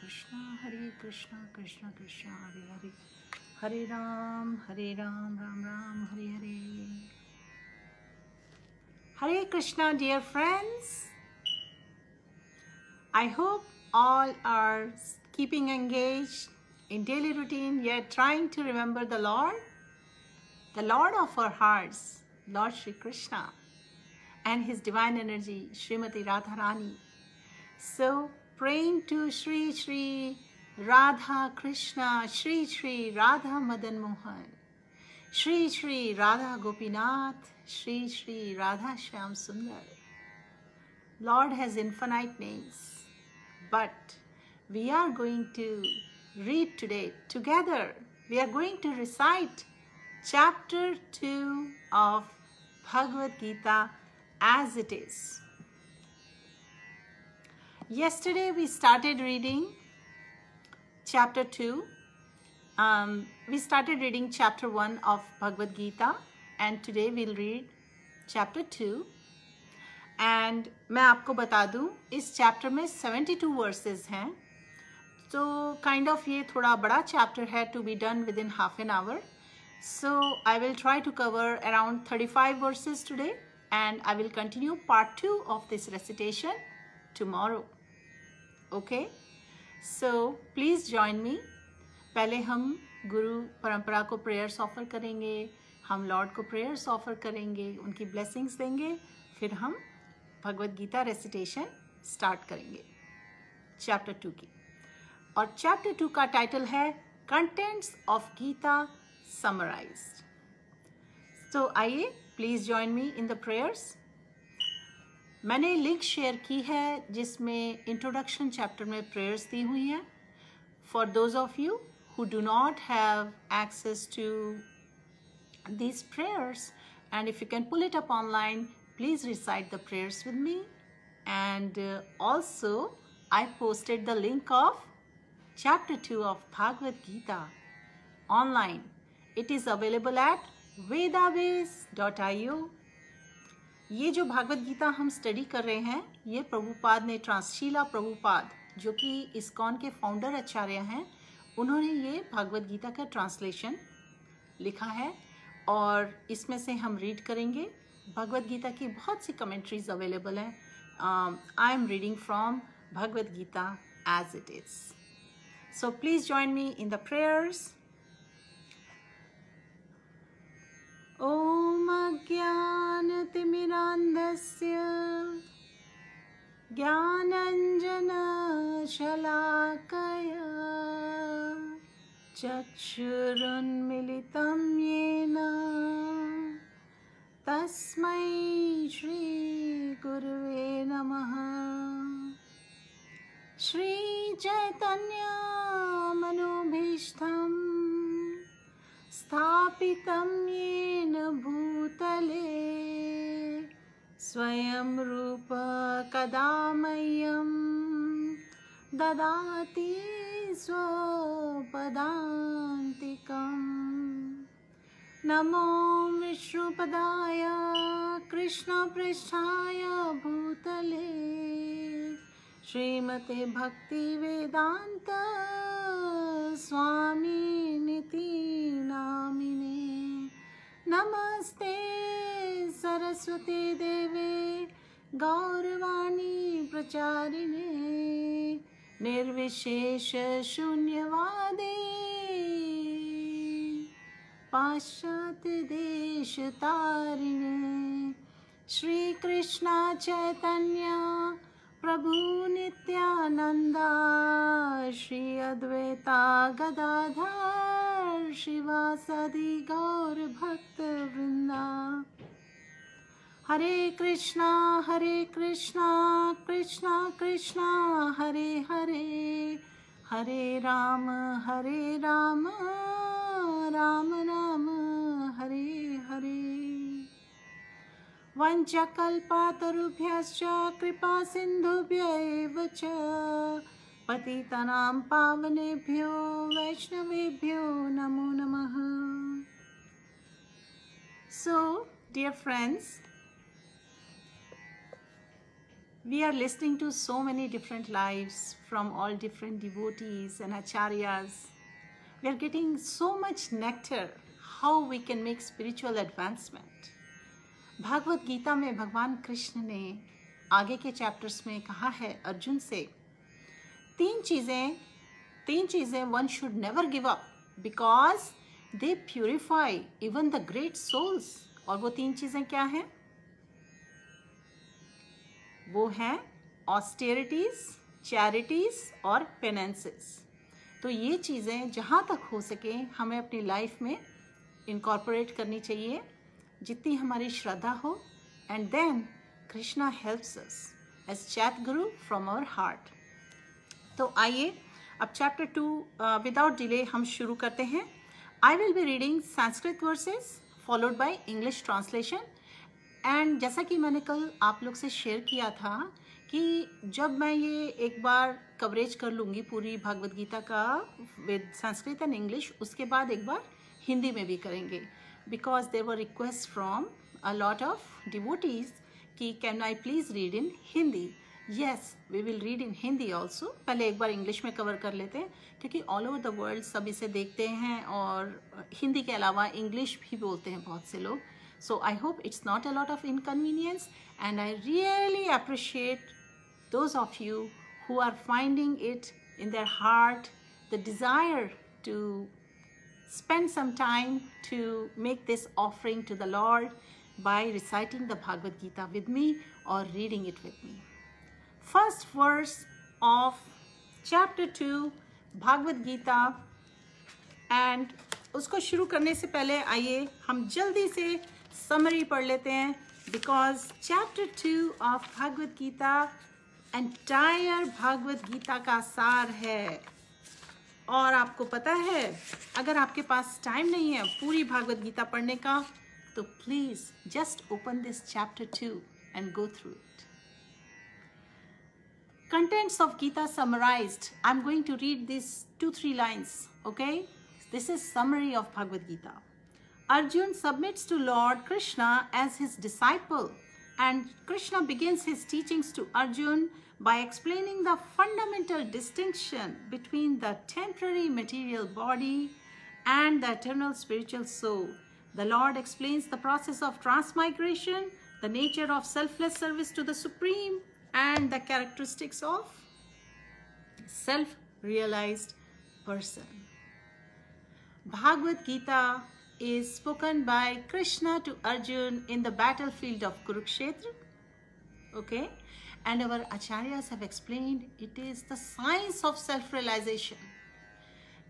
Krishna Krishna Krishna Hare Hare Hare Ram Ram Ram Hare Hare. Hare Krishna, dear friends. I hope all are keeping engaged in daily routine, yet trying to remember the Lord of our hearts, Lord Shri Krishna, and His divine energy, Srimati Radharani. So, praying to Shri Shri Radha Krishna, Shri Shri Radha Madan Mohan, Shri Shri Radha Gopinath, Shri Shri Radha Shyam Sundar. Lord has infinite names, but we are going to read today together. We are going to recite chapter 2 of Bhagavad Gita as it is. Yesterday we started reading chapter 2. We started reading chapter 1 of Bhagavad Gita, and today we'll read chapter 2. And मैं आपको बता दूं, इस chapter में 72 versus हैं, तो kind of ये थोड़ा बड़ा चैप्टर है to be done within half an hour. So I will try to cover around 35 verses today, and I will continue part 2 of this recitation tomorrow. Okay? So please join me. पहले हम गुरु परंपरा को prayers offer करेंगे, हम Lord को prayers offer करेंगे, उनकी blessings देंगे, फिर हम भगवद गीता रेसिटेशन स्टार्ट करेंगे चैप्टर 2 की. और चैप्टर 2 का टाइटल है कंटेंट्स ऑफ गीता समराइज्ड. तो आइए, please join me in the prayers. मैंने लिंक शेयर की है जिसमें इंट्रोडक्शन चैप्टर में प्रेयर्स दी हुई हैं. For those of you who do not have access to these prayers, and if you can pull it up online, please recite the prayers with me. And also I posted the link of chapter 2 of Bhagavad Gita online. It is available at vedabase.io. ये जो भागवत गीता हम study कर रहे हैं, ये प्रभुपाद ने शीला प्रभुपाद, जो कि इस्कॉन के फाउंडर आचार्य हैं, उन्होंने ये भागवत गीता का ट्रांसलेशन लिखा है, और इसमें से हम रीड करेंगे. भगवद गीता की बहुत सी कमेंट्रीज अवेलेबल हैं. I am reading from Bhagavad Gita as it is. So please join me in the prayers. ओम अज्ञानतिमिरान्धस्य ज्ञानाञ्जनशलाकया चक्षुरुन्मिलितं येन तस्मै श्रीगुरुवे नमः. श्रीचैतन्यमनोभीष्टं स्थापितं येन भूतले स्वयं रूप कदा मह्यं ददाति स्वपदान्तिकम्. नमो विष्णुपदाय कृष्णपृष्ठाय भूतले श्रीमते भक्तिवेदान्त स्वामिनिति नामिने. नमस्ते सरस्वती देवे गौरवाणी प्रचारिणे निर्विशेष शून्यवादी पाश्चात्य देश तारिणे. श्री कृष्णा चैतन्य प्रभु नित्यानंदा श्री अद्वैता गदाधर शिवासादि गौर भक्त वृंदा. हरे कृष्णा कृष्णा कृष्णा हरे हरे, हरे राम राम राम हरे हरे. वंशकल्पतरुभ्यश्च कृपा सिन्धुभ्य एव च पतितानां पावनेभ्यो वैष्णवेभ्यो नमो नमः. So, dear friends, We are listening to so many different lives from all different devotees and acharyas. We are getting so much nectar how we can make spiritual advancement. Bhagavat Gita में भगवान कृष्ण ने आगे के चैप्टर्स में कहा है अर्जुन से तीन चीजें one should never give up because they purify even the great souls. और वो तीन चीजें क्या हैं? वो हैं austerities, charities और penances. तो ये चीज़ें जहाँ तक हो सके हमें अपनी लाइफ में इनकॉर्पोरेट करनी चाहिए जितनी हमारी श्रद्धा हो. And then Krishna helps us as Chaitya guru from our heart. तो आइए अब चैप्टर 2 विदाउट डिले हम शुरू करते हैं. I will be reading Sanskrit versus followed by English translation. And जैसा कि मैंने कल आप लोग से शेयर किया था कि जब मैं ये एक बार कवरेज कर लूँगी पूरी भागवत गीता का विद संस्कृत एंड इंग्लिश, उसके बाद एक बार हिंदी में भी करेंगे. Because there were request from a lot of devotees कि can I please read in Hindi. Yes, we will read in Hindi also. पहले एक बार इंग्लिश में कवर कर लेते हैं क्योंकि ऑल ओवर द वर्ल्ड सब इसे देखते हैं और हिंदी के अलावा इंग्लिश भी बोलते हैं बहुत से लोग. So I hope it's not a lot of inconvenience, and I really appreciate those of you who are finding it in their heart the desire to spend some time to make this offering to the Lord by reciting the Bhagavad Gita with me or reading it with me. First verse of chapter 2 Bhagavad Gita, and उसको शुरू करने से पहले आइए हम जल्दी से summary पढ़ लेते हैं. Because chapter 2 of Bhagavad Gita entire Bhagavad Gita का सार है. और आपको पता है अगर आपके पास टाइम नहीं है पूरी भागवत गीता पढ़ने का तो please just open this chapter 2 and go through it. Contents of Gita summarized. I'm going to read these 2-3 lines. Okay, this is summary of Bhagavad Gita. Arjun submits to Lord Krishna as his disciple, and Krishna begins his teachings to Arjun by explaining the fundamental distinction between the temporary material body and the eternal spiritual soul. The Lord explains the process of transmigration, the nature of selfless service to the Supreme, and the characteristics of self-realized person. Bhagavad Gita is spoken by Krishna to Arjun in the battlefield of Kurukshetra. Okay, and our acharyas have explained it is the science of self-realization.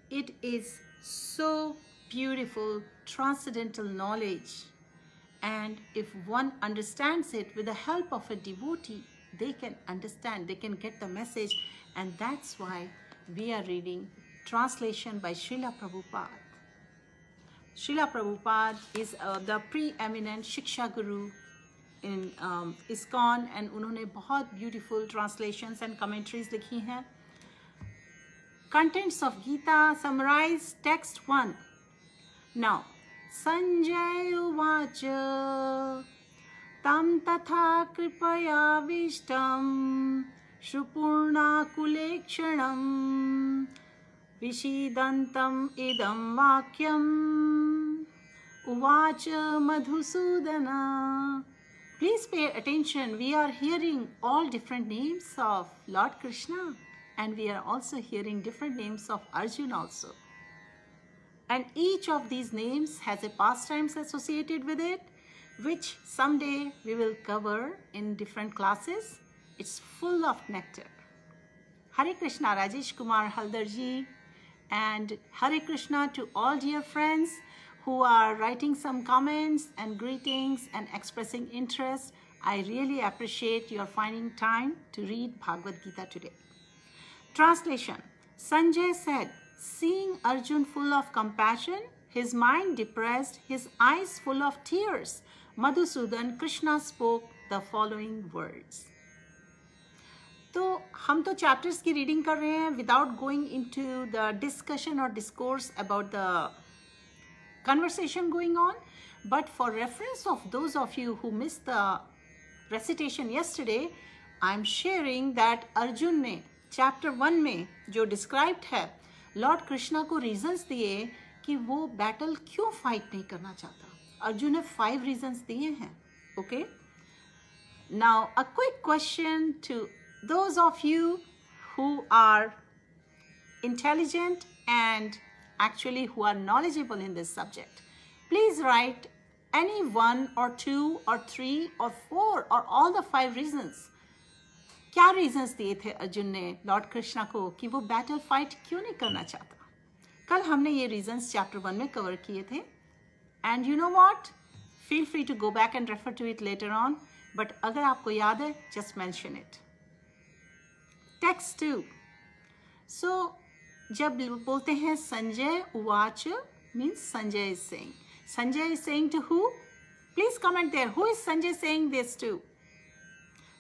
It is so beautiful, transcendental knowledge, and if one understands it with the help of a devotee, they can understand, they can get the message, and that's why we are reading translation by Srila Prabhupada. Srila Prabhupada is the preeminent Shiksha Guru in ISKCON, and उन्होंने बहुत beautiful translations and commentaries लिखी हैं. Contents of Gita summarize text 1. Now, Sanjay uvacha tam tatha kripayavishtam shrupurna kulekshanam Vishidantam idam vakyam uvacha madhusudana. Please pay attention. We are hearing all different names of Lord Krishna, and we are also hearing different names of Arjun also. And each of these names has a pastimes associated with it, which someday we will cover in different classes. It's full of nectar. Hare Krishna, Rajesh Kumar Haldarji. And Hare Krishna to all dear friends who are writing some comments and greetings and expressing interest. I really appreciate your finding time to read Bhagavad Gita today. Translation. Sanjay said, seeing Arjun full of compassion, his mind depressed, his eyes full of tears, Madhusudan, Krishna spoke the following words. तो हम तो chapters की reading कर रहे हैं without going into the discussion और discourse about the conversation going on, but for reference of those of you who miss the recitation yesterday, I am sharing that Arjun ने chapter 1 में जो डिस्क्राइब्ड है, Lord Krishna को reasons दिए कि वो battle क्यों फाइट नहीं करना चाहता। अर्जुन ने 5 रीजंस दिए हैं। Okay, now a quick question to those of you who are intelligent and actually who are knowledgeable in this subject. Please write any 1 or 2 or 3 or 4 or all the 5 reasons. क्या reasons दिए थे अर्जुन ने Lord Krishna को कि वो battle fight क्यों नहीं करना चाहता। कल हमने ये reasons चैप्टर 1 में कवर किए थे, and you know what? Feel free to go back and refer to it later on. But अगर आपको याद है, just mention it. Text 2. So, जब बोलते हैं संजय उवाच means Sanjay is saying. Sanjay is saying to who? Please comment there. Who is Sanjay saying this to?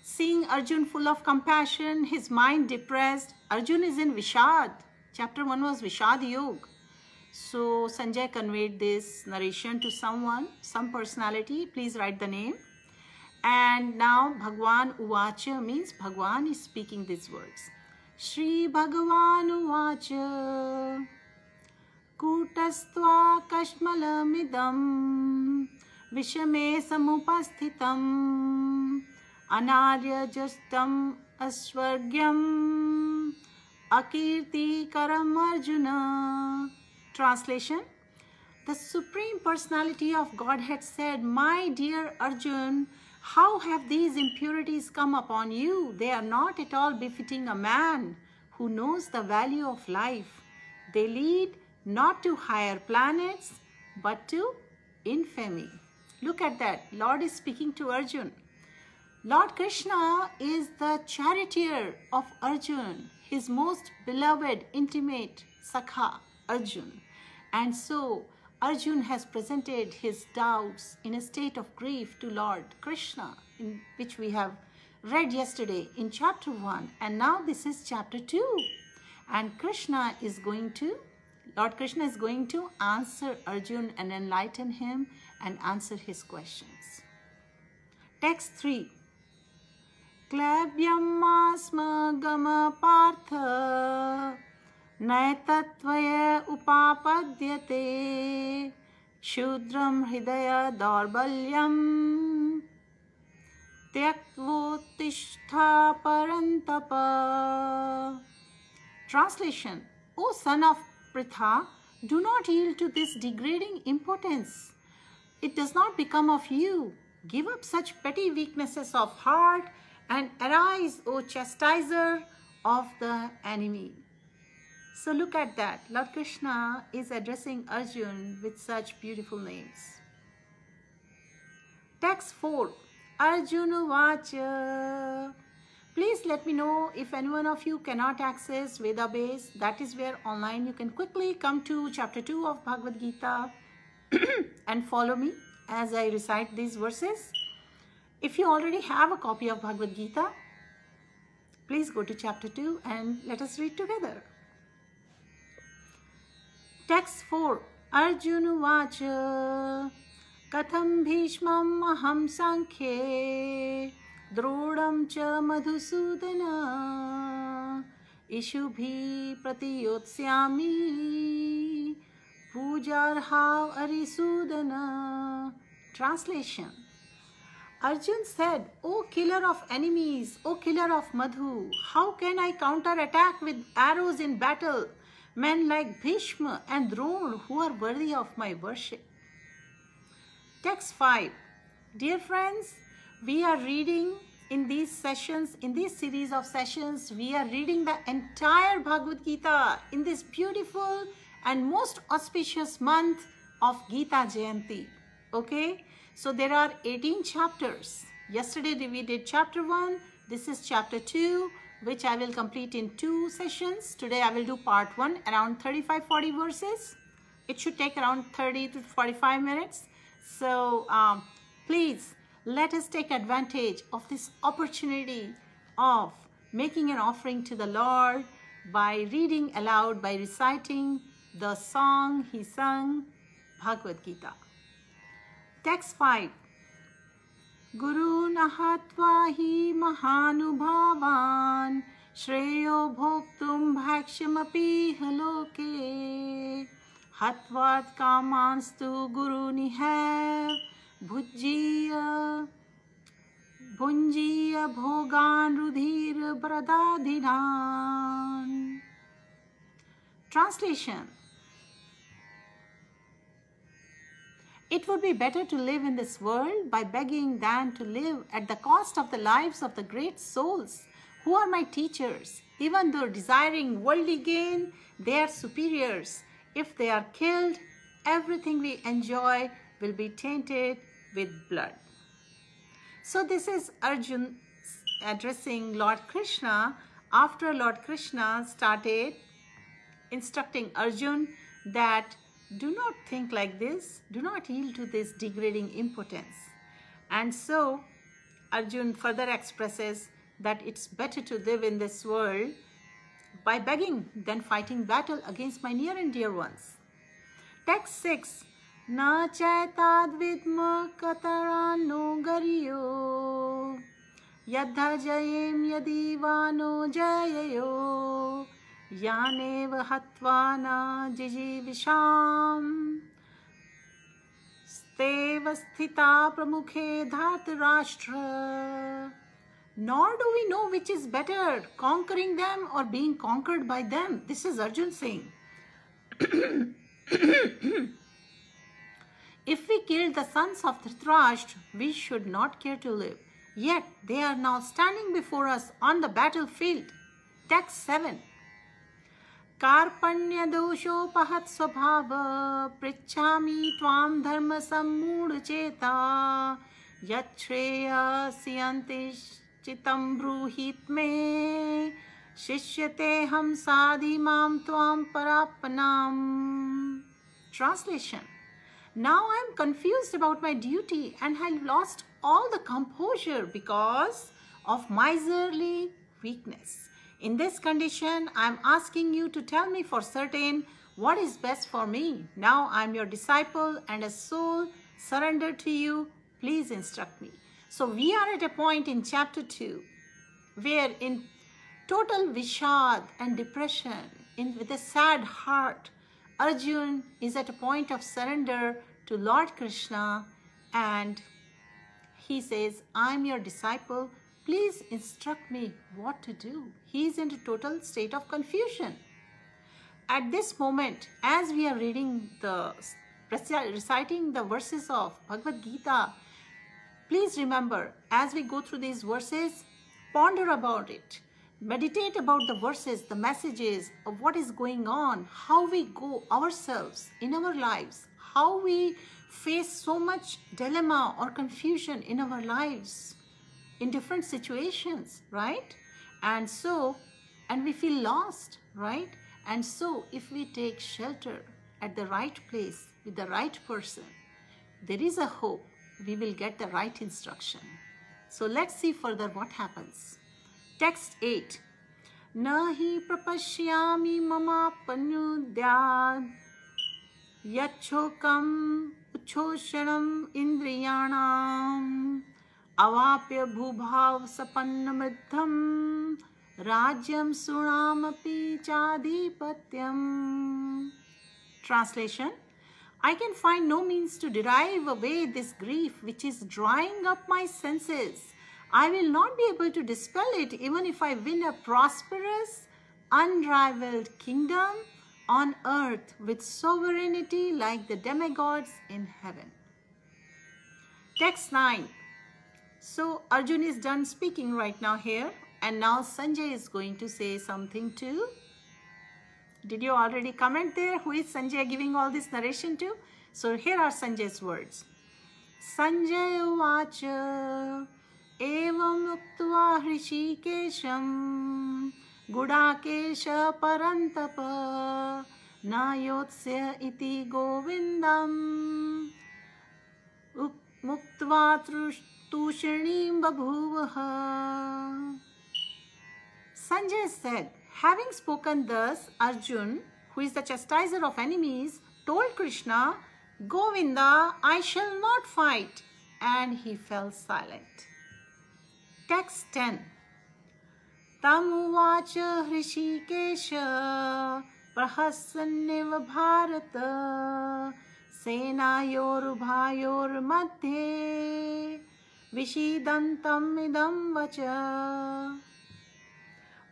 Seeing Arjun full of compassion, his mind depressed. Arjun is in Vishad. Chapter 1 was Vishad Yog. So, Sanjay conveyed this narration to someone, some personality. Please write the name. And now Bhagwan Uvacha means Bhagwan is speaking these words. Shri Bhagwan Uvacha Kutastva Kashmalamidam Vishame Samupasthitam Anarya Justam Aswargyam Akirti Karam Arjuna. Translation: the Supreme Personality of Godhead said, "My dear Arjun, how have these impurities come upon you? They are not at all befitting a man who knows the value of life. They lead not to higher planets, but to infamy." Look at that. Lord is speaking to Arjun. Lord Krishna is the charioteer of Arjun, his most beloved, intimate Sakha, Arjun. And so, Arjun has presented his doubts in a state of grief to Lord Krishna, in which we have read yesterday in chapter 1. And now this is chapter 2. And Lord Krishna is going to answer Arjun and enlighten him and answer his questions. Text 3. Klabyam asma gama partha नैतत्वय उपापद्यते शूद्रम हृदय दौर्बल्यम त्यक्त्वोत्तिष्ठा परन्तप. Translation: O son of Pritha, do not yield to this degrading impotence. It does not become of you. Give up such petty weaknesses of heart and arise, O chastiser of the enemy. So look at that. Lord Krishna is addressing Arjun with such beautiful names. Text 4. Arjuna Vacha. Please let me know if anyone of you cannot access Veda Base. That is where online you can quickly come to chapter 2 of Bhagavad Gita and follow me as I recite these verses. If you already have a copy of Bhagavad Gita, please go to chapter 2 and let us read together. Text 4. Arjuna Vacha Katham Bhishmam Aham Sankhye Drodam Cha Madhusudana Ishubhi Pratiyotsyami Pujarhav Arisudana. Translation: Arjun said, "O killer of enemies, O killer of Madhu, how can I counterattack with arrows in battle men like Bhishma and Drona who are worthy of my worship?" Text 5. Dear friends, we are reading in these sessions, in this series of sessions, we are reading the entire Bhagavad Gita in this beautiful and most auspicious month of Gita Jayanti. Okay? So there are 18 chapters. Yesterday we did chapter 1. This is chapter 2, which I will complete in 2 sessions. Today I will do part 1, around 35-40 verses. It should take around 30 to 45 minutes. So please let us take advantage of this opportunity of making an offering to the Lord by reading aloud, by reciting the song he sung, Bhagavad Gita. Text 5. Gurun ahatva hi mahanubhavan shreyo bhoktum bhakshamapi haloke hatvat kamanstu gurunihav bhujjiya Bhunjiya bhogan rudhir bradadhinan. Translation. It would be better to live in this world by begging than to live at the cost of the lives of the great souls who are my teachers. Even though desiring worldly gain, they are superiors. If they are killed, everything we enjoy will be tainted with blood. So this is Arjun addressing Lord Krishna after Lord Krishna started instructing Arjun that do not think like this, do not yield to this degrading impotence. And so Arjun further expresses that it's better to live in this world by begging than fighting battle against my near and dear ones. Text 6. Na chaitad vidma katarano gariyo yadha jayem yadivano jayayo yanev hatvana jijivisham steva sthita pramukhe dhartarashtra. Nor do we know which is better, conquering them or being conquered by them. This is Arjun saying. If we killed the sons of Dhritarashtra, we should not care to live. Yet they are now standing before us on the battlefield. Text 7. Karpanya doshopahat swabhava prichhami tvam dharma sammudha cheta yachreya siyantish chitam bruhit me shishyate ham sadhi mam tvam parapanam. Translation. Now I am confused about my duty and have lost all the composure because of miserly weakness. In this condition, I am asking you to tell me for certain what is best for me. Now I am your disciple and a soul surrendered to you. Please instruct me. So we are at a point in chapter 2 where in total vishad and depression, with a sad heart, Arjun is at a point of surrender to Lord Krishna and he says, I am your disciple. Please instruct me what to do. He is in a total state of confusion. At this moment, as we are reading reciting the verses of Bhagavad Gita, please remember, as we go through these verses, ponder about it. Meditate about the verses, the messages of what is going on, how we go ourselves in our lives, how we face so much dilemma or confusion in our lives in different situations, right? And we feel lost, right? And so if we take shelter at the right place with the right person, there is a hope we will get the right instruction. So let's see further what happens. Text 8. Nahi prapashyami mama panyudyad yachokam uchoshanam indriyanam avapya bhubhav sapannamriddham rajyam sunamapi chadipatyam. Translation. I can find no means to derive away this grief which is drying up my senses. I will not be able to dispel it even if I win a prosperous, unrivaled kingdom on earth with sovereignty like the demigods in heaven. Text 9. So Arjun is done speaking right now here, and now Sanjay is going to say something too. Did you already comment there? Who is Sanjay giving all this narration to? So here are Sanjay's words. Sanjay uvacha evam uktva hrishikesham gudakesha parantapa nayotsya iti govindam muktva tushirnim babhuvaha. Sanjay said, having spoken thus, Arjun, who is the chastiser of enemies, told Krishna, Govinda, I shall not fight. and he fell silent. Text 10. Tamuvacha Hrishikesha Prahasanyeva Bharata Senayorubhayor Madhye Vishidantam idam vacha.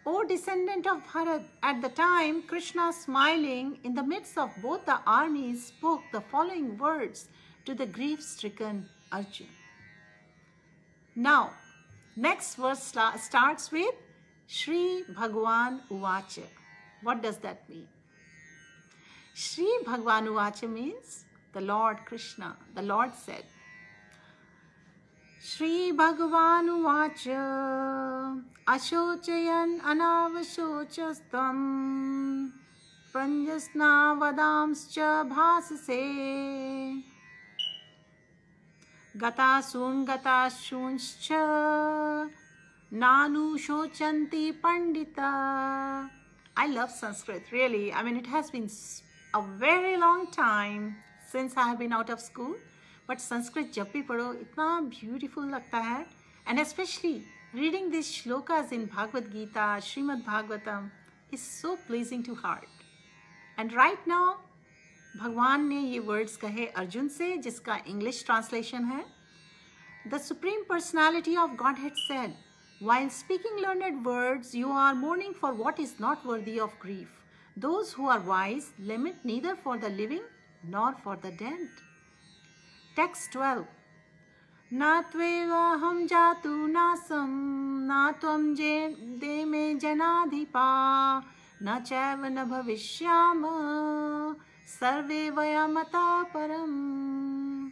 O descendant of Bharat, at the time Krishna, smiling in the midst of both the armies, spoke the following words to the grief-stricken Arjun. Now, next verse starts with Shri Bhagwan Uvacha. What does that mean? Shri Bhagwan Uvacha means the Lord Krishna, the Lord said. Shri Bhagavan Uvacha Ashochayan Anavashochastam Pranjasna Vadamscha Bhasase Gatasun Gatashuncha Nanu Shochanti Pandita. I love Sanskrit, really. I mean, it has been a very long time since I have been out of school. But Sanskrit जब भी पढ़ो इतना beautiful लगता है, and especially reading these shlokas in Bhagavad Gita, Srimad Bhagavatam is so pleasing to heart. And right now, भगवान ने ये words कहे अर्जुन से, जिसका English translation है, the Supreme Personality of Godhead said, while speaking learned words, you are mourning for what is not worthy of grief. Those who are wise lament neither for the living nor for the dead. Text 12. Na tveva ham jatu nasam, na tvam de me janadhipa, na chaiva na bhavishyama, sarve vayamata param.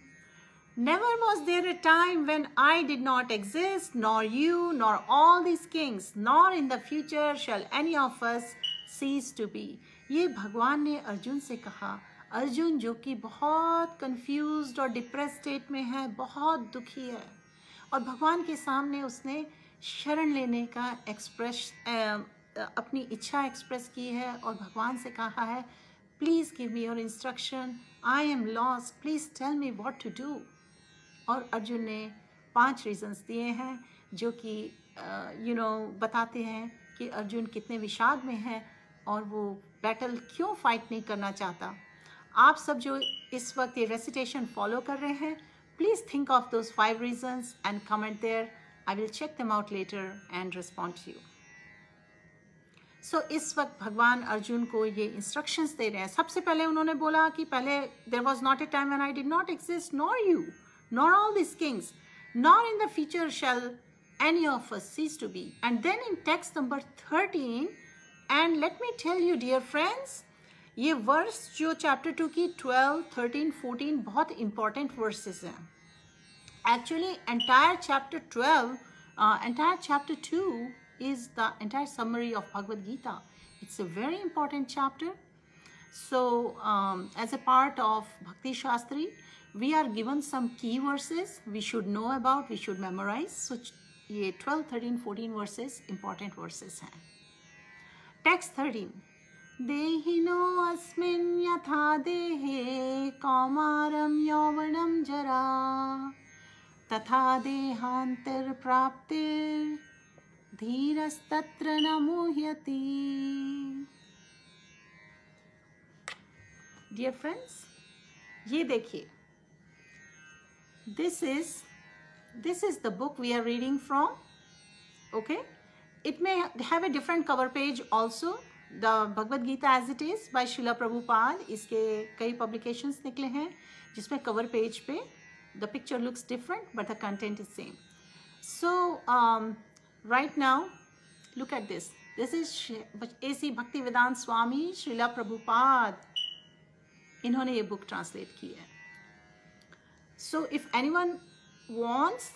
Never was there a time when I did not exist, nor you, nor all these kings, nor in the future shall any of us cease to be. ये भगवान ने अर्जुन से कहा. अर्जुन जो कि बहुत confused और depress state में है, बहुत दुखी है, और भगवान के सामने उसने शरण लेने का अपनी इच्छा एक्सप्रेस की है और भगवान से कहा है, please give me your instruction, I am lost, please tell me what to do. और अर्जुन ने 5 रीजंस दिए हैं जो कि बताते हैं कि अर्जुन कितने विषाद में है और वो बैटल क्यों फाइट नहीं करना चाहता. आप सब जो इस वक्त ये रेसिटेशन फॉलो कर रहे हैं, please think of those 5 reasons and comment there. I will check them out later and respond to you. So इस वक्त भगवान अर्जुन को ये इंस्ट्रक्शंस दे रहे हैं. सबसे पहले उन्होंने बोला कि पहले there was not a time when I did not exist, nor you, nor all these kings, nor in the future shall any of us cease to be. And then in text number 13, and let me tell you dear friends, ये verse जो chapter 2 की 12, 13, 14 बहुत important verses हैं. Actually entire chapter 12, entire chapter 2 is the entire summary of Bhagavad Gita. It's a very important chapter. So as a part of Bhakti Shastri, we are given some key verses we should know about, we should memorize. So ये 12, 13, 14 verses important verses हैं. Text 13. देहिनो अस्मिन् यथा देहे कौमारं यौवनं जरा तथा देहान्तर प्राप्तिर धीरस्तत्र न मुह्यति. Dear friends, ये देखिए, this is the book we are reading from. Okay, it may have a different cover page also. The Bhagavad Gita as it is by Srila Prabhupada, इसके कई publications निकले हैं जिसमें cover page पे the picture looks different but the content is same. So right now look at this. This is A.C. Bhaktivedanta Swami Srila Prabhupada. इन्होंने ये book translate की है. So if anyone wants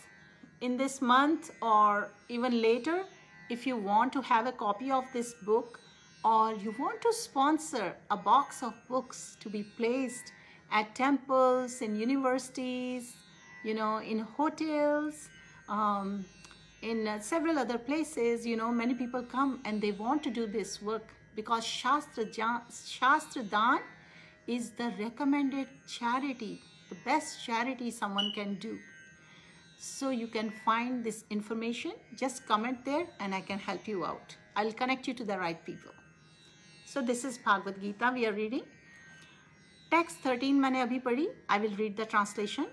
in this month or even later, if you want to have a copy of this book, or you want to sponsor a box of books to be placed at temples, in universities, in hotels, in several other places, many people come and they want to do this work because Shastra Dan is the recommended charity, the best charity someone can do. So you can find this information. Just comment there and I can help you out. I'll connect you to the right people. So this is Bhagavad Gita we are reading. Text 13 मैंने अभी पढ़ी. I will read the translation.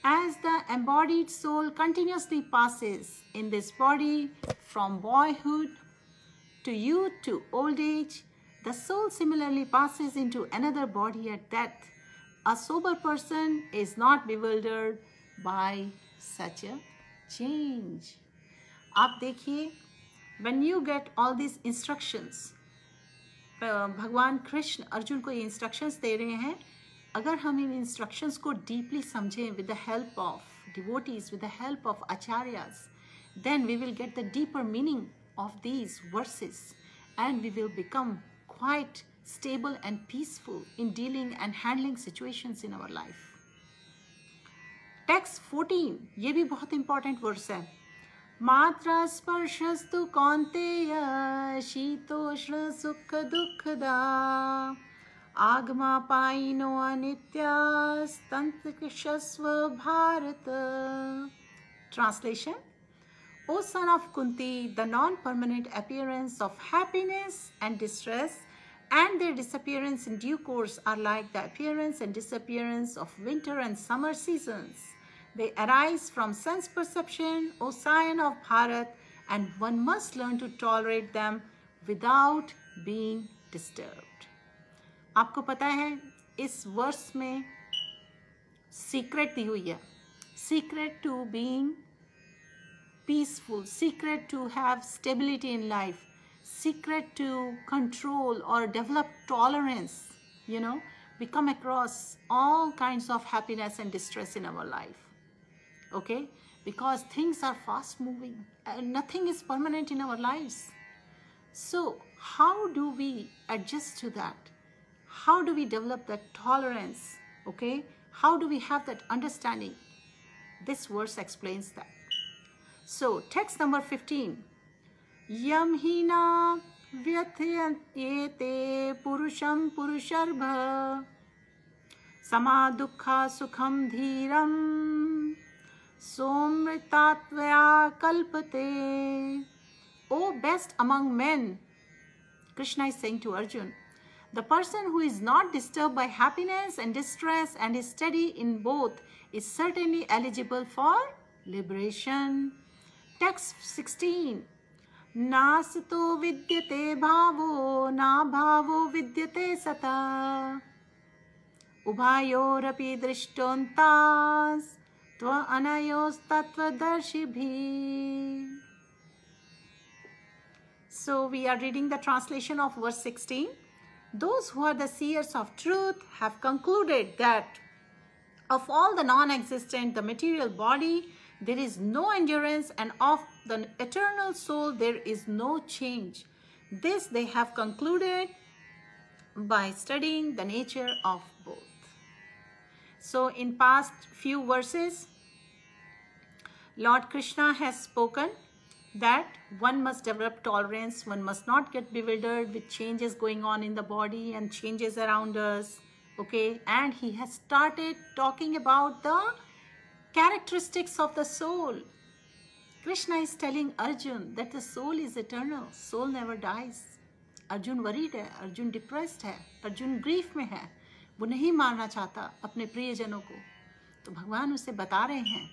As the embodied soul continuously passes in this body from boyhood to youth to old age, the soul similarly passes into another body at death. A sober person is not bewildered by such a change. आप देखिए, when you get all these instructions, भगवान कृष्ण अर्जुन को ये instructions दे रहे हैं. अगर हम इन instructions को डीपली समझें with the help of devotees, with the help of acharyas, then we will get the deeper meaning of these verses and we will become quite stable and peaceful in dealing and handling situations in our life. Text 14, ये भी बहुत important verse है. मात्रा स्पर्शस्तु कौन्तेय शीतोष्ण सुख दुःखदा आगमापायिनो अनित्यास्तंत्रक्षस्व Bharat. Translation. O son of Kunti, the non-permanent appearance of happiness and distress and their disappearance in due course are like the appearance and disappearance of winter and summer seasons. They arise from sense perception, O scion of Bharat, and one must learn to tolerate them without being disturbed. आपको पता है इस verse में secret दी हुई है. Secret to being peaceful, secret to have stability in life, secret to control or develop tolerance, we come across all kinds of happiness and distress in our life. Okay, because things are fast moving and nothing is permanent in our lives. So how do we adjust to that? How do we develop that tolerance? Okay, how do we have that understanding? This verse explains that. So text number 15. Yam hina vyathayate purusham purusharbha samadukha sukham dhiram somritattvaya kalpate. O best among men, Krishna is saying to Arjun, the person who is not disturbed by happiness and distress and is steady in both is certainly eligible for liberation. Text 16. Nasato vidyate bhavo na bhavo vidyate sata ubhayorapi drishtontas tva anayos tattvadarshibhi. So we are reading the translation of verse 16. Those who are the seers of truth have concluded that of all the non-existent, the material body, there is no endurance, and of the eternal soul, there is no change. This they have concluded by studying the nature of both. So in past few verses, Lord Krishna has spoken that one must develop tolerance, one must not get bewildered with changes going on in the body and changes around us. Okay, and he has started talking about the characteristics of the soul. Krishna is telling Arjun that the soul is eternal, soul never dies. Arjun worried है, Arjun depressed है, Arjun grief में है, वो नहीं मारना चाहता अपने प्रियजनों को. तो भगवान उसे बता रहे हैं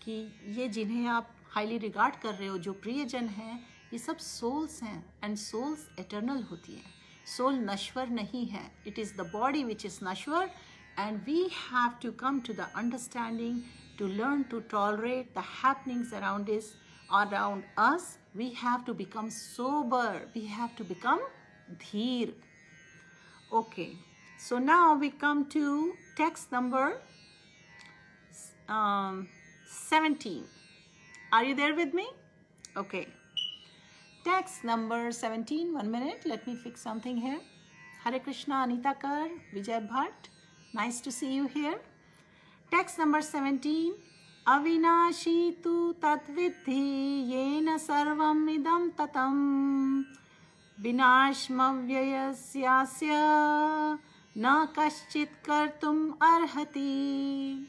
कि ये जिन्हें आप हाईली रिगार्ड कर रहे हो, जो प्रियजन हैं, ये सब सोल्स हैं एंड सोल्स एटर्नल होती हैं. सोल नश्वर नहीं है. It is the body which is नश्वर and we have to come to the understanding to learn to tolerate the happenings around us. We have to become sober. We have to become dheer. Okay, so now we come to text number 17. Are you there with me? Okay. Text number 17. 1 minute. Let me fix something here. Hare Krishna, Anita Kar, Vijay Bhatt. Nice to see you here. Text number 17. Avinashi tu tatvidhi yena sarvam idam tatam vinashmavyyasyasya na kaschit kartum arhati.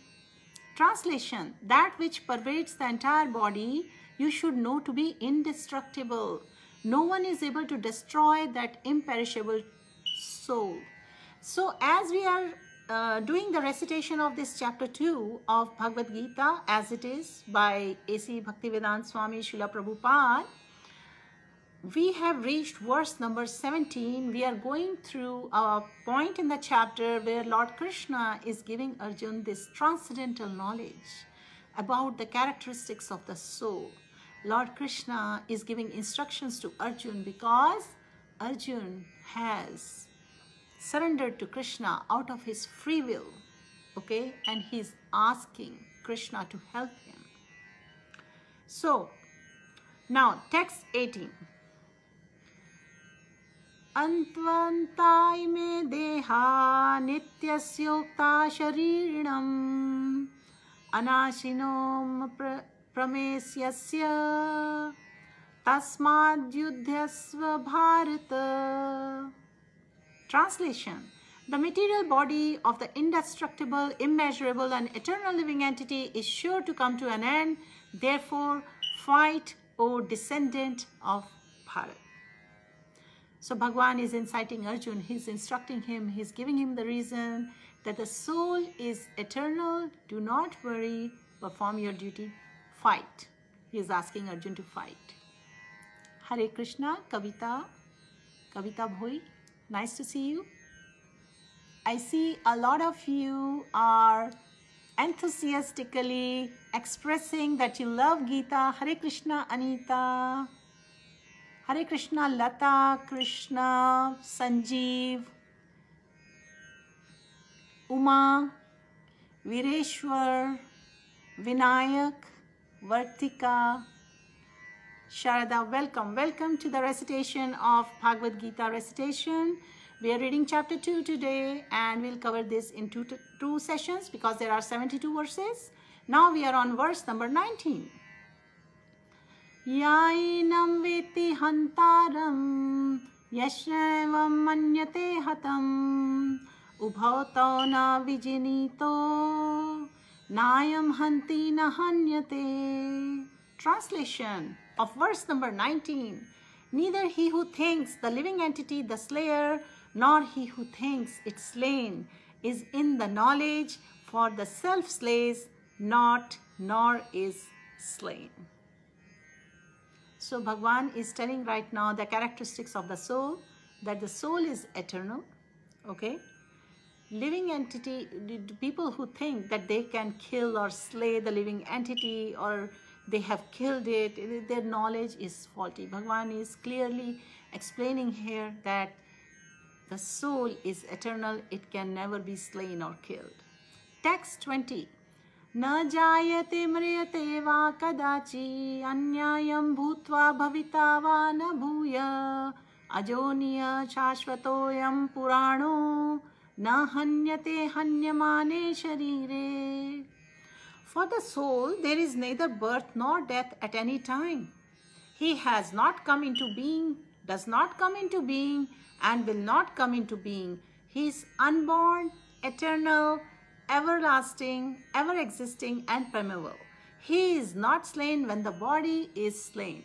Translation: that which pervades the entire body, you should know to be indestructible. No one is able to destroy that imperishable soul. So as we are doing the recitation of this chapter 2 of Bhagavad Gita as it is by A.C. Bhaktivedanta Swami Srila Prabhupada, we have reached verse number 17. We are going through a point in the chapter where Lord Krishna is giving Arjuna this transcendental knowledge about the characteristics of the soul. Lord Krishna is giving instructions to Arjuna because Arjuna has surrendered to Krishna out of his free will, okay, and he's asking Krishna to help him. So now text 18. Antvantai me deha nityasyokta sharirinam anashinom pramesyasya tasmad yudhyasva bharata. Translation: the material body of the indestructible, immeasurable and eternal living entity is sure to come to an end. Therefore, fight, O descendant of Bharat. So Bhagwan is inciting Arjuna, he's instructing him, he's giving him the reason that the soul is eternal. Do not worry, perform your duty, fight. He is asking Arjuna to fight. Hare Krishna, Kavita Bhoi. Nice to see you. I see a lot of you are enthusiastically expressing that you love Gita. Hare Krishna, Anita. Hare Krishna, Lata, Krishna, Sanjeev, Uma, Vireshwar, Vinayak, Vartika, Sharada. Welcome to the recitation of Bhagavad Gita recitation. We are reading chapter 2 today and we'll cover this in two sessions because there are 72 verses. Now we are on verse number 19. Yainam veti hantaram yashnevam manyate hatam ubhautau na vijinito nayam hanti na hanyate. Translation of verse number 19. Neither he who thinks the living entity the slayer, nor he who thinks it slain is in the knowledge, for the self slays not, nor is slain. So Bhagwan is telling right now the characteristics of the soul, that the soul is eternal, okay? Living entity, people who think that they can kill or slay the living entity or they have killed it, their knowledge is faulty. Bhagwan is clearly explaining here that the soul is eternal, it can never be slain or killed. Text 20. Na jayate mriyate va kadachi anyayam bhutva bhavita va na bhuya ajoniya shashvatoyam purano na hanyate hanyamane sharire. For the soul there is neither birth nor death at any time. He has not come into being, does not come into being, and will not come into being. He is unborn, eternal, everlasting, ever existing and permeable. He is not slain when the body is slain.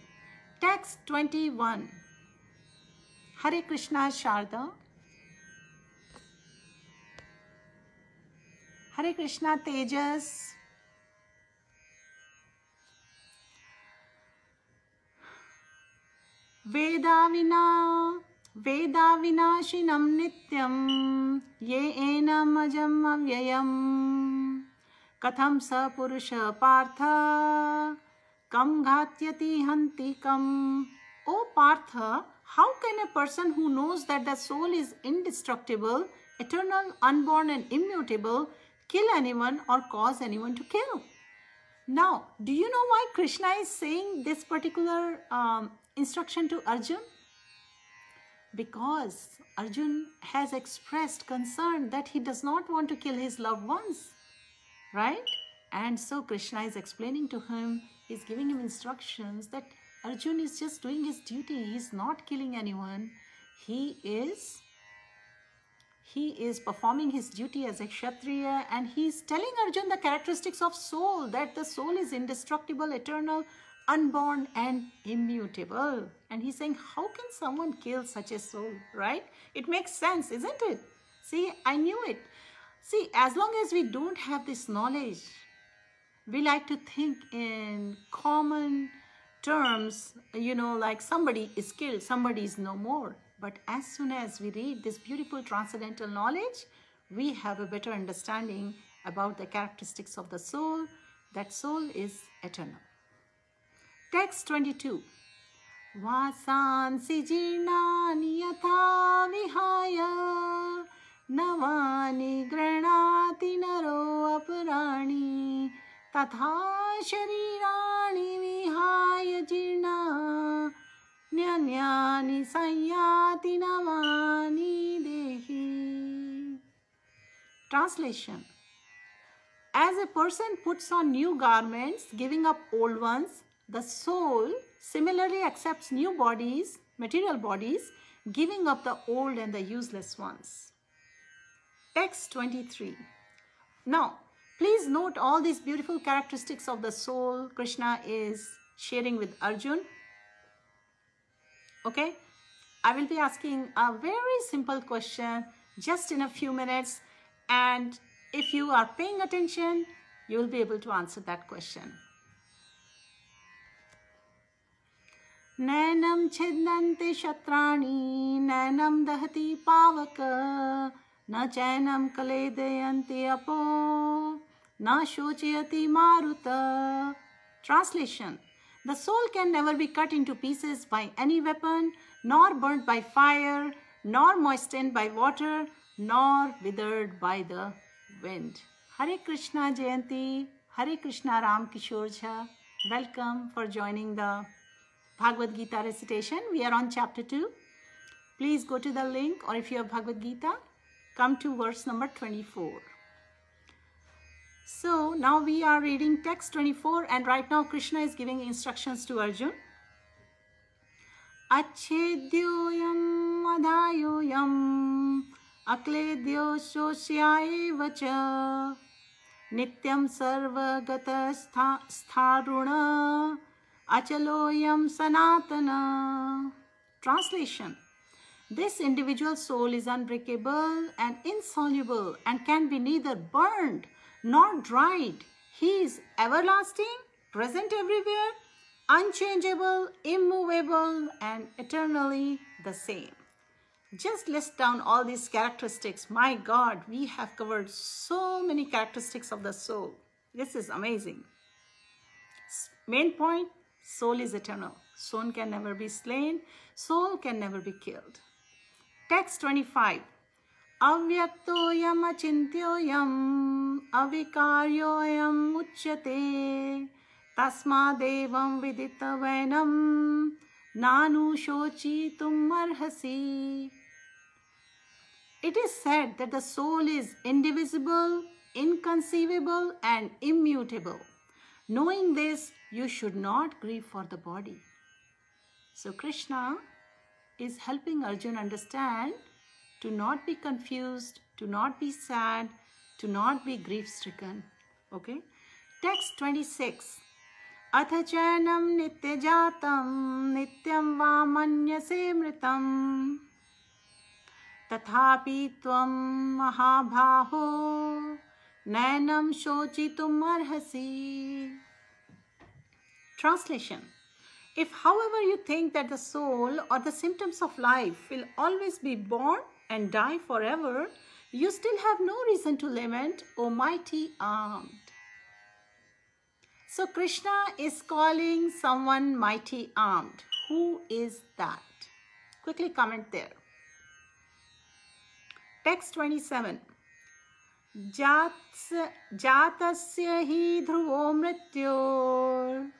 Text 21. Hare Krishna, Sharda. Hare Krishna, Tejas. Veda vinashinam nityam ye enam ajam avyayam katham sa purusha partha kam ghatyati hantikam. O Partha, how can a person who knows that the soul is indestructible, eternal, unborn and immutable kill anyone or cause anyone to kill? Now, do you know why Krishna is saying this particular instruction to Arjuna? Because Arjuna has expressed concern that he does not want to kill his loved ones, right? And so Krishna is explaining to him, he's giving him instructions that Arjuna is just doing his duty. He's not killing anyone. He is he is performing his duty as a Kshatriya, and he's telling Arjun the characteristics of soul, that the soul is indestructible, eternal, unborn, and immutable. And he's saying, how can someone kill such a soul, right? It makes sense, isn't it? See, I knew it. See, as long as we don't have this knowledge, we like to think in common terms, you know, like somebody is killed, somebody is no more. But as soon as we read this beautiful transcendental knowledge, we have a better understanding about the characteristics of the soul. That soul is eternal. Text 22. Vasansi jirnani yatha vihaya navani granati naro aparani tatha sharirani vihaya jirna Nyanyani Sanyati Navani Dehi. Translation. As a person puts on new garments, giving up old ones, the soul similarly accepts new bodies, material bodies, giving up the old and the useless ones. Text 23. Now, please note all these beautiful characteristics of the soul Krishna is sharing with Arjun. Okay, I will be asking a very simple question just in a few minutes, and if you are paying attention, you will be able to answer that question. Nainam chedante shatrani, nainam dahati pavaka, na chainam kaledayanti apo, na shochayati maruta. Translation. The soul can never be cut into pieces by any weapon, nor burnt by fire, nor moistened by water, nor withered by the wind. Hare Krishna Jayanti, Hare Krishna Ram Kishore Jha. Welcome for joining the Bhagavad Gita recitation. We are on chapter 2. Please go to the link, or if you have Bhagavad Gita, come to verse number 24. So now we are reading text 24, and right now Krishna is giving instructions to Arjun. Achedyoyam adhayoyam akledyo shosyaeva cha nityam sarvagata stharuna achaloyam sanatana. Translation. This individual soul is unbreakable and insoluble and can be neither burned nor dried. He is everlasting, present everywhere, unchangeable, immovable, and eternally the same. Just list down all these characteristics. My God, we have covered so many characteristics of the soul. This is amazing. Main point, soul is eternal. Soul can never be slain. Soul can never be killed. Text 25. Avyaktoyam achintyoyam avikaryoyam uchyate tasmadevam viditavenam nanu shochitum arhasi. It is said that the soul is indivisible, inconceivable, and immutable. Knowing this, you should not grieve for the body. So Krishna is helping Arjun understand to not be confused, to not be sad, to not be grief-stricken. Okay? Text 26. Athachayanam nityajatam nityam va manyase mritam tathapi tvam mahabhaho nainam shochitum arhasi. Translation. If, however, you think that the soul or the symptoms of life will always be born and die forever, you still have no reason to lament, O mighty armed. So Krishna is calling someone mighty armed. Who is that? Quickly comment there. Text 27. Jatasya hi dhruvo mrityor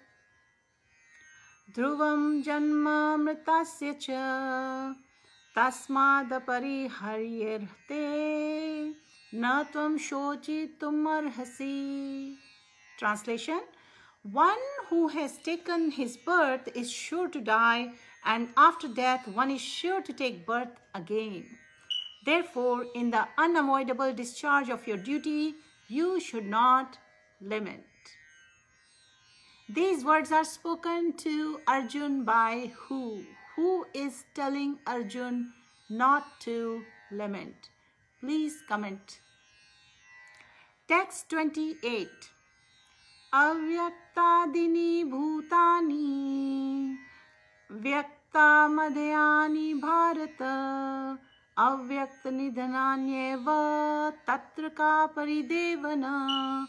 dhruvam janma mritasya cha tasmad pariharyarte na tvam shochitum arhasi. Translation. One who has taken his birth is sure to die, and after death one is sure to take birth again. Therefore, in the unavoidable discharge of your duty, you should not lament. These words are spoken to Arjun by who? Who is telling Arjun not to lament? Please comment. Text 28. Avyaktadini bhutani vyakta madhyani bharata avyakta nidhananyeva tatra ka paridevana.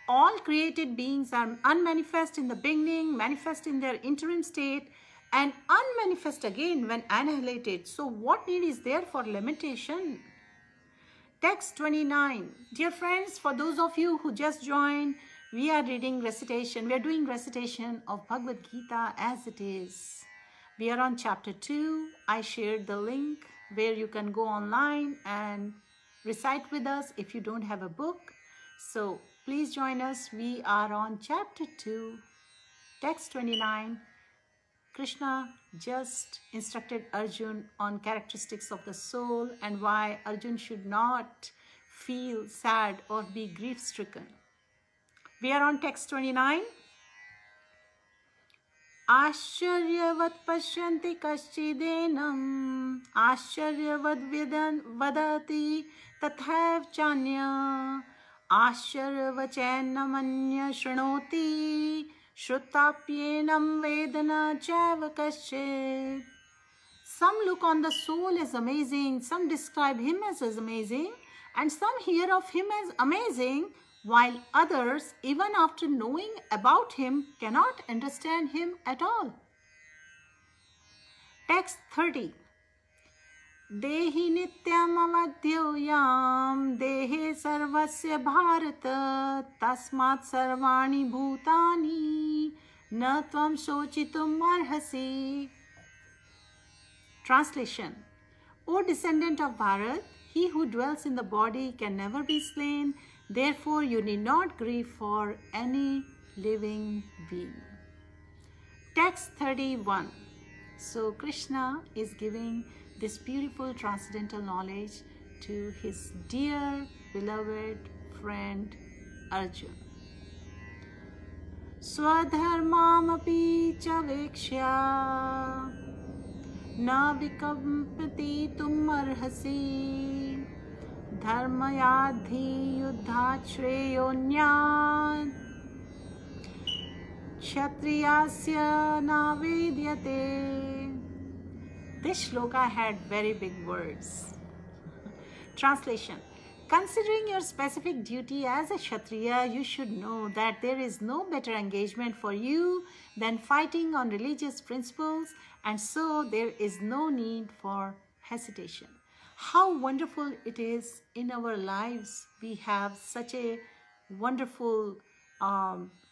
All created beings are unmanifest in the beginning, manifest in their interim state, and unmanifest again when annihilated. So what need is there for lamentation? Text 29. Dear friends, for those of you who just joined, we are reading recitation. We are doing recitation of Bhagavad Gita as it is. We are on chapter 2. I shared the link where you can go online and recite with us if you don't have a book. So please join us. We are on chapter 2, text 29. Krishna just instructed Arjun on characteristics of the soul and why Arjun should not feel sad or be grief-stricken. We are on text 29. Ashcharyavat pashyanti kaschidenam Ashcharyavat vadati tathav chanya Ashcharyavachenamanya shrunoti Shrutapyenam vedana chaiva kaschit. Some look on the soul as amazing, some describe him as amazing, and some hear of him as amazing, while others, even after knowing about him, cannot understand him at all. Text 30. Dehi nityam avadyoyam dehe sarvasya bharata tasmat sarvani bhutani na tvam shochitum arhasi. Translation. O descendant of Bharat, he who dwells in the body can never be slain. Therefore, you need not grieve for any living being. Text 31. So, Krishna is giving this beautiful transcendental knowledge to his dear, beloved friend Arjun. Swadharmamapi cha vekshya na vikampati tum arhasi dharmayadhi yuddhat shreyonyat kshatriyasya navedyate. This shloka had very big words. Translation. Considering your specific duty as a Kshatriya, you should know that there is no better engagement for you than fighting on religious principles, and so there is no need for hesitation. How wonderful it is in our lives. We have such a wonderful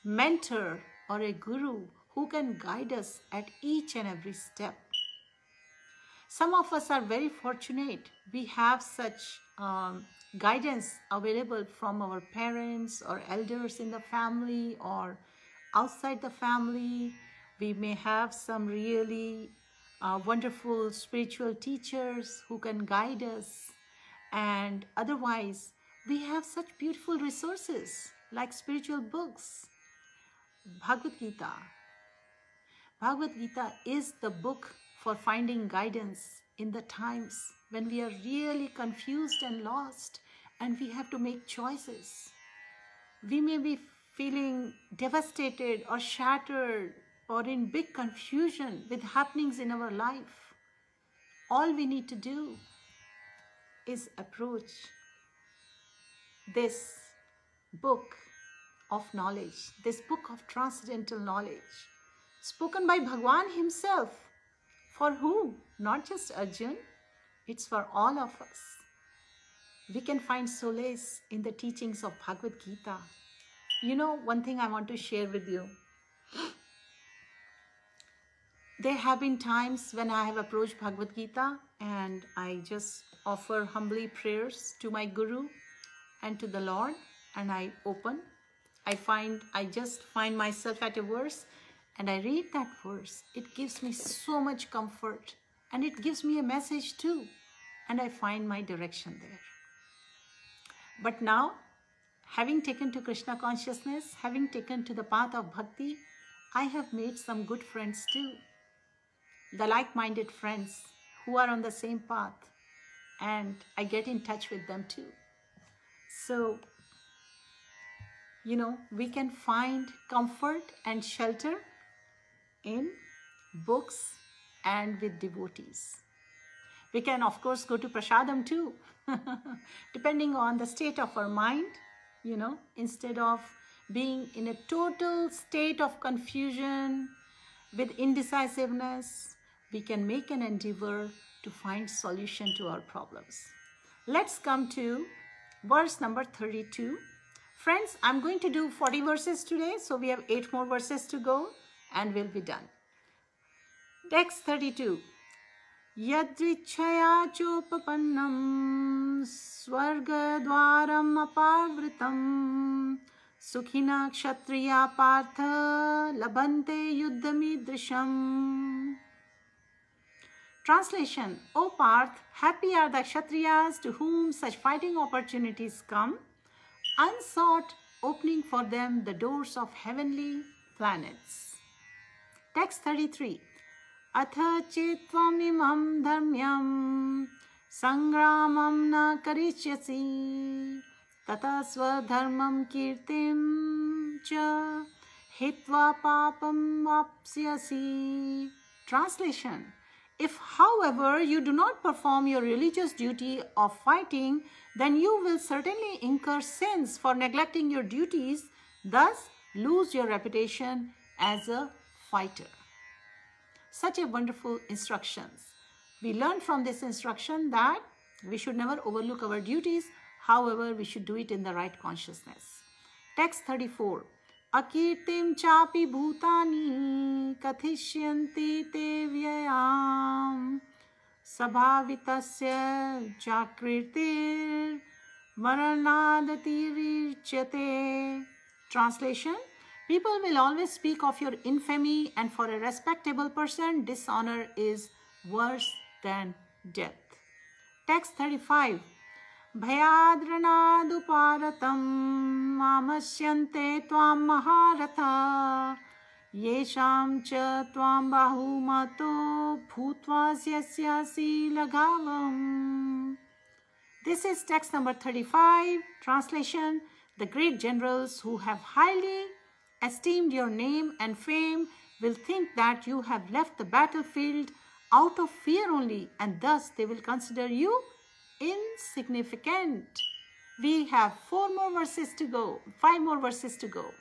mentor or a guru who can guide us at each and every step. Some of us are very fortunate. We have such guidance available from our parents or elders in the family or outside the family. We may have some really wonderful spiritual teachers who can guide us. And otherwise, we have such beautiful resources like spiritual books. Bhagavad Gita. Bhagavad Gita is the book for finding guidance in the times when we are really confused and lost and we have to make choices. We may be feeling devastated or shattered or in big confusion with happenings in our life. All we need to do is approach this book of knowledge, this book of transcendental knowledge, spoken by Bhagwan himself. For who? Not just Arjun, it's for all of us. We can find solace in the teachings of Bhagavad Gita. You know, one thing I want to share with you. There have been times when I have approached Bhagavad Gita and I just offer humbly prayers to my Guru and to the Lord, and I open. I just find myself at a verse and I read that verse. It gives me so much comfort and it gives me a message too. and I find my direction there. But now, having taken to Krishna consciousness, having taken to the path of bhakti, I have made some good friends too. The like-minded friends who are on the same path, and I get in touch with them too. So, we can find comfort and shelter in books and with devotees. We can, of course, go to prasadam too, depending on the state of our mind, instead of being in a total state of confusion with indecisiveness, we can make an endeavor to find solution to our problems. Let's come to verse number 32. Friends, I'm going to do 40 verses today, so we have 8 more verses to go and we'll be done. Text 32. Yadrichaya chopapannam swargadwaram apavritam sukhina kshatriya partha labante yuddhamidrisham. Translation: O Parth, happy are the Kshatriyas to whom such fighting opportunities come, unsought, opening for them the doors of heavenly planets. Text 33. Atha chetvam imam dharmyam sangramam na karishyasi tata swadharmam kirtim cha hitva papam vapsyasi. Translation: If, however, you do not perform your religious duty of fighting, then you will certainly incur sins for neglecting your duties, thus lose your reputation as a fighter. Such a wonderful instructions. We learn from this instruction that we should never overlook our duties, however, we should do it in the right consciousness. Text 34. Akirtim chapi bhutani kathishyanti te vyayam sabhavitasya jakritir maranadatirichyate. Translation: People will always speak of your infamy, and for a respectable person, dishonor is worse than death. Text 35. Bhayadranaduparatam mamasyante tvam maharatha yesham cha tvam bahumato bhutvasyasi lagavam. This is text number 35. Translation: The great generals who have highly esteemed your name and fame will think that you have left the battlefield out of fear only, and thus they will consider you insignificant. We have 4 more verses to go, 5 more verses to go.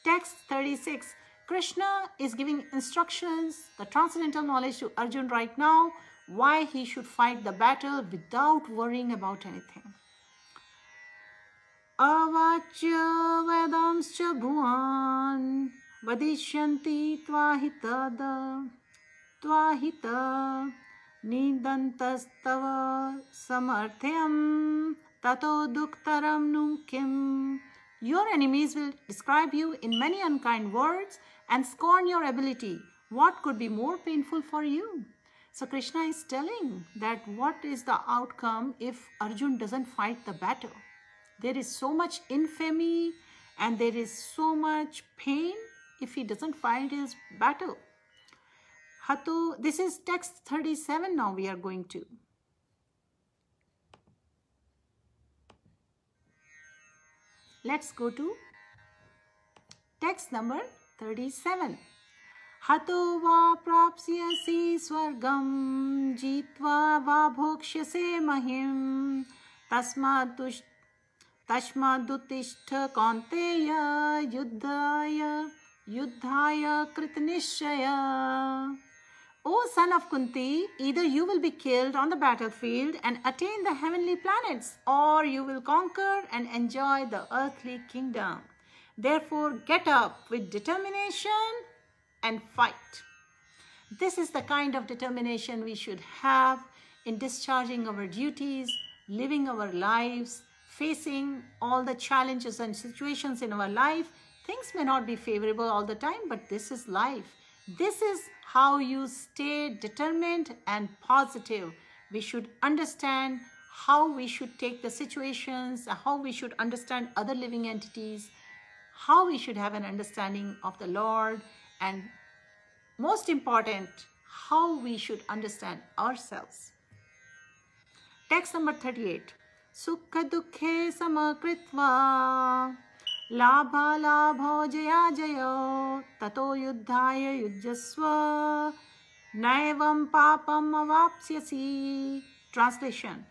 Text 36. Krishna is giving instructions, the transcendental knowledge to Arjun right now, why he should fight the battle without worrying about anything. Avachya vedamscha bhuvan vadishyanti tvahita nidantastava samarthyam tato duktaram nukim. Your enemies will describe you in many unkind words and scorn your ability. What could be more painful for you? So Krishna is telling that what is the outcome if Arjun doesn't fight the battle. There is so much infamy and there is so much pain if he doesn't fight his battle. This is text 37 now we are going to. Let's go to text number 37. Hato va prapsyasi swargam jitva va bhokshyase mahim tasmadutishta kaunteya yuddhaya kritnishaya. O son of Kunti, either you will be killed on the battlefield and attain the heavenly planets, or you will conquer and enjoy the earthly kingdom. Therefore, get up with determination and fight. This is the kind of determination we should have in discharging our duties, living our lives, facing all the challenges and situations in our life. Things may not be favorable all the time, but this is life. This is how you stay determined and positive. We should understand how we should take the situations, how we should understand other living entities, how we should have an understanding of the Lord, and most important, how we should understand ourselves. Text number 38. Sukha dukhe samakritva labha labho jaya jayo tato yuddhaya yujjasva naivam papam avapsyasi. Translation.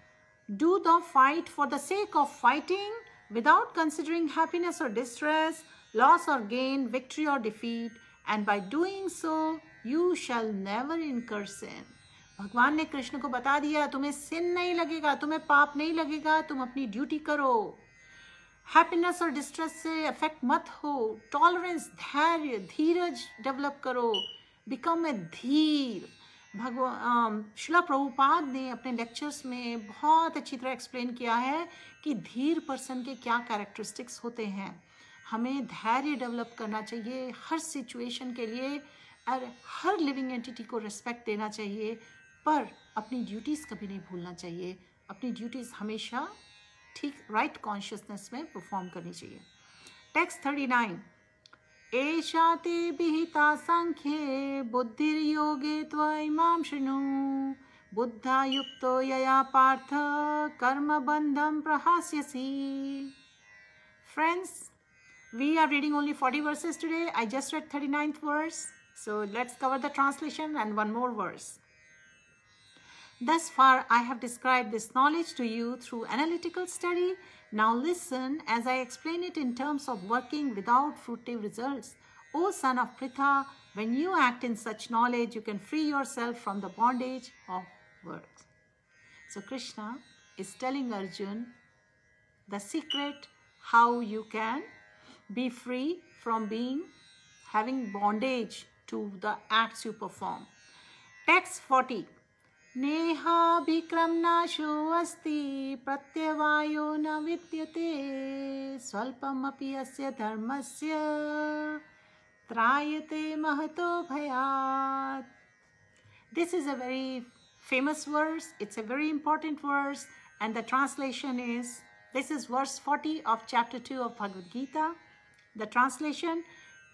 Do the fight for the sake of fighting without considering happiness or distress, loss or gain, victory or defeat, and by doing so you shall never incur sin. भगवान ने कृष्ण को बता दिया, तुम्हें सिन नहीं लगेगा, तुम्हें पाप नहीं लगेगा, तुम अपनी ड्यूटी करो, हैप्पीनेस और डिस्ट्रेस से अफेक्ट मत हो, टॉलरेंस, धैर्य, धीरज डेवलप करो, बिकम ए धीर. भगवान श्रील प्रभुपाद ने अपने लेक्चर्स में बहुत अच्छी तरह एक्सप्लेन किया है कि धीर पर्सन के क्या कैरेक्टरिस्टिक्स होते हैं. हमें धैर्य डेवलप करना चाहिए हर सिचुएशन के लिए और हर लिविंग एंटिटी को रिस्पेक्ट देना चाहिए, पर अपनी ड्यूटीज़ कभी नहीं भूलना चाहिए. अपनी ड्यूटीज़ हमेशा ठीक राइट कॉन्शियसनेस में परफॉर्म करनी चाहिए. टेक्स्ट 39. एषा ते विहिता सांख्ये बुद्धिर्योगे त्वइमां शृणु बुद्धा युक्तो यया Partha कर्मबन्धं प्रहास्यसि. Friends, we are reading only 40 verses today. I just read 39th verse. So let's cover the translation and one more verse. Thus far, I have described this knowledge to you through analytical study. Now listen as I explain it in terms of working without fruitive results. O son of Pritha, when you act in such knowledge, you can free yourself from the bondage of works. So Krishna is telling Arjun the secret how you can be free from having bondage to the acts you perform. Text 40. Neha bikram nasho asti pratyavayo na vidyate swalpam api asya dharmasya trayate mahato bhayat. This is a very famous verse. It's a very important verse, and the translation is, this is verse 40 of chapter 2 of Bhagavad Gita. The translation: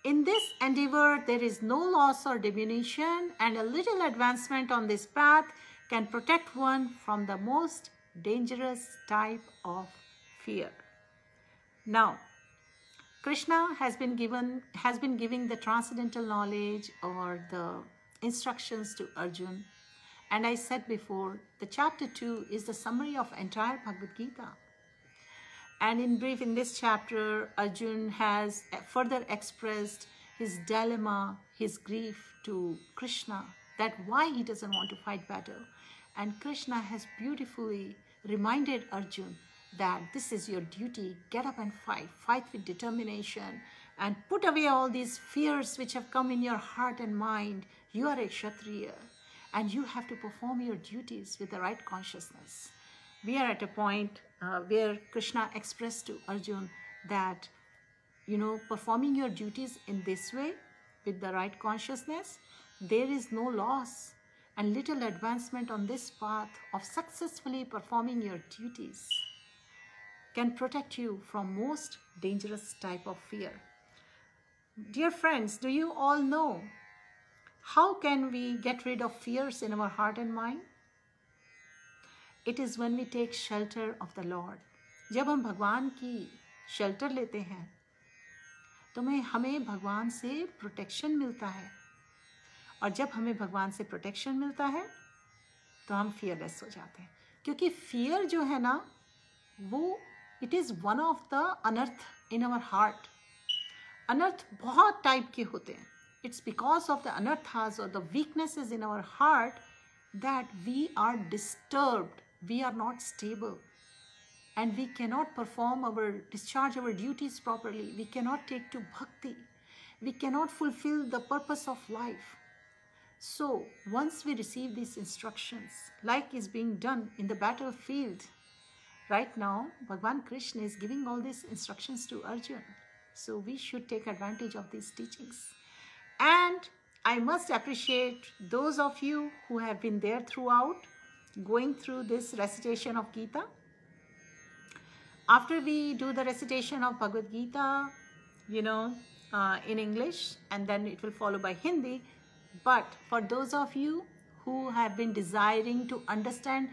in this endeavor there is no loss or diminution, and a little advancement on this path can protect one from the most dangerous type of fear. Now, Krishna has been giving the transcendental knowledge or the instructions to Arjun. And I said before, the chapter 2 is the summary of entire Bhagavad Gita. And in brief, in this chapter, Arjun has further expressed his dilemma, his grief to Krishna, that why he doesn't want to fight battle. And Krishna has beautifully reminded Arjun that this is your duty. Get up and fight. Fight with determination and put away all these fears which have come in your heart and mind. You are a Kshatriya and you have to perform your duties with the right consciousness. We are at a point where Krishna expressed to Arjun that, performing your duties in this way with the right consciousness, there is no loss, and little advancement on this path of successfully performing your duties can protect you from most dangerous type of fear. Dear friends, do you all know how can we get rid of fears in our heart and mind? It is when we take shelter of the Lord. जब हम भगवान की shelter लेते हैं, तो हमें भगवान से protection मिलता है. और जब हमें भगवान से protection मिलता है, तो हम fearless हो जाते हैं. क्योंकि fear जो है ना, वो it is one of the unearth in our heart. Unearth बहुत type के होते हैं. It's because of the anarthas or the weaknesses in our heart that we are disturbed. We are not stable. And we cannot discharge our duties properly. We cannot take to bhakti. We cannot fulfill the purpose of life. So, once we receive these instructions, like is being done in the battlefield, right now, Bhagavan Krishna is giving all these instructions to Arjun. So, we should take advantage of these teachings. And I must appreciate those of you who have been there throughout. going through this recitation of Gita. After we do the recitation of Bhagavad Gita, in English, and then it will follow by Hindi. But for those of you who have been desiring to understand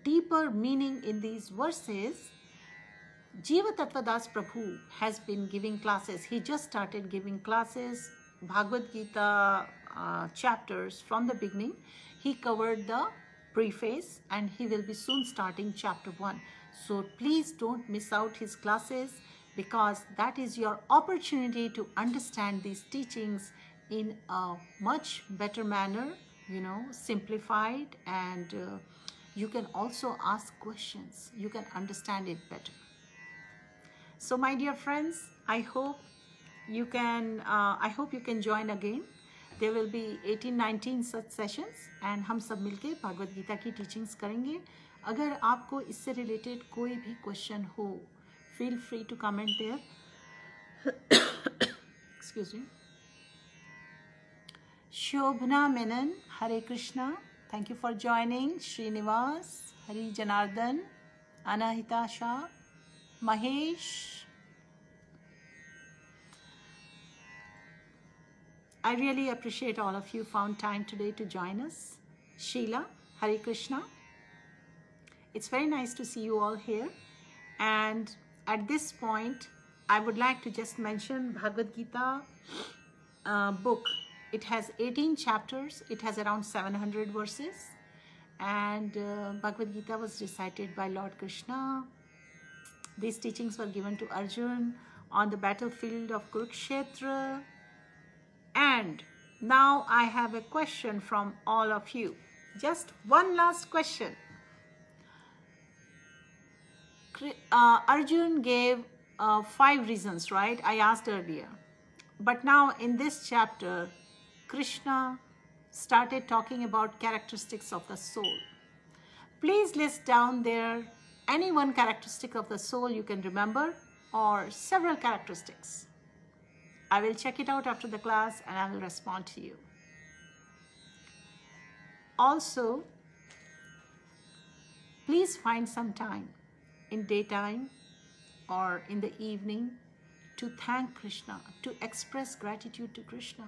deeper meaning in these verses, Jiva Tattva Das Prabhu has been giving classes. He just started giving classes, Bhagavad Gita chapters from the beginning. He covered the preface and he will be soon starting chapter 1. So please don't miss out his classes, because that is your opportunity to understand these teachings in a much better manner, simplified, and you can also ask questions. You can understand it better. So my dear friends, I hope you can join again. There will be 18-19 such sessions and हम सब मिलके भागवत गीता की teachings करेंगे. अगर आपको इससे related कोई भी question हो, feel free to comment there. Excuse me. Shobhna Menon, Hare Krishna. Thank you for joining. Srinivas, Hari Janardhan, Anahita Shah, Mahesh. I really appreciate all of you found time today to join us. Sheila, Hare Krishna. It's very nice to see you all here. And at this point, I would like to just mention Bhagavad Gita book. It has 18 chapters. It has around 700 verses. And Bhagavad Gita was recited by Lord Krishna. These teachings were given to Arjun on the battlefield of Kurukshetra. And now I have a question from all of you. Just one last question. Arjun gave 5 reasons, right? I asked earlier. But now in this chapter, Krishna started talking about characteristics of the soul. Please list down there any one characteristic of the soul you can remember, or several characteristics. I will check it out after the class and I will respond to you. Also, please find some time in daytime or in the evening to thank Krishna, to express gratitude to Krishna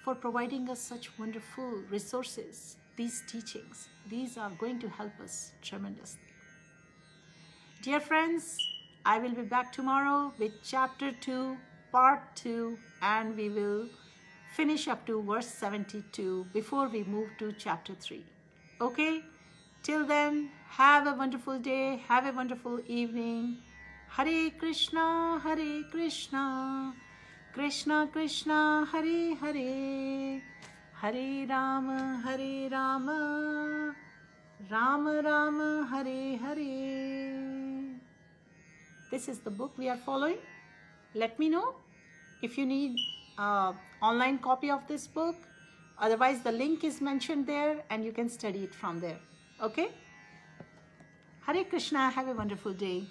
for providing us such wonderful resources. These teachings, these are going to help us tremendously. Dear friends, I will be back tomorrow with chapter 2, part 2, and we will finish up to verse 72 before we move to chapter 3. Okay? Till then, have a wonderful day, have a wonderful evening. Hare Krishna, Krishna Krishna, Hare Hare, Hare Rama, Rama Rama, Hare Hare. This is the book we are following. Let me know if you need online copy of this book. Otherwise, the link is mentioned there and you can study it from there. Okay? Hare Krishna. Have a wonderful day.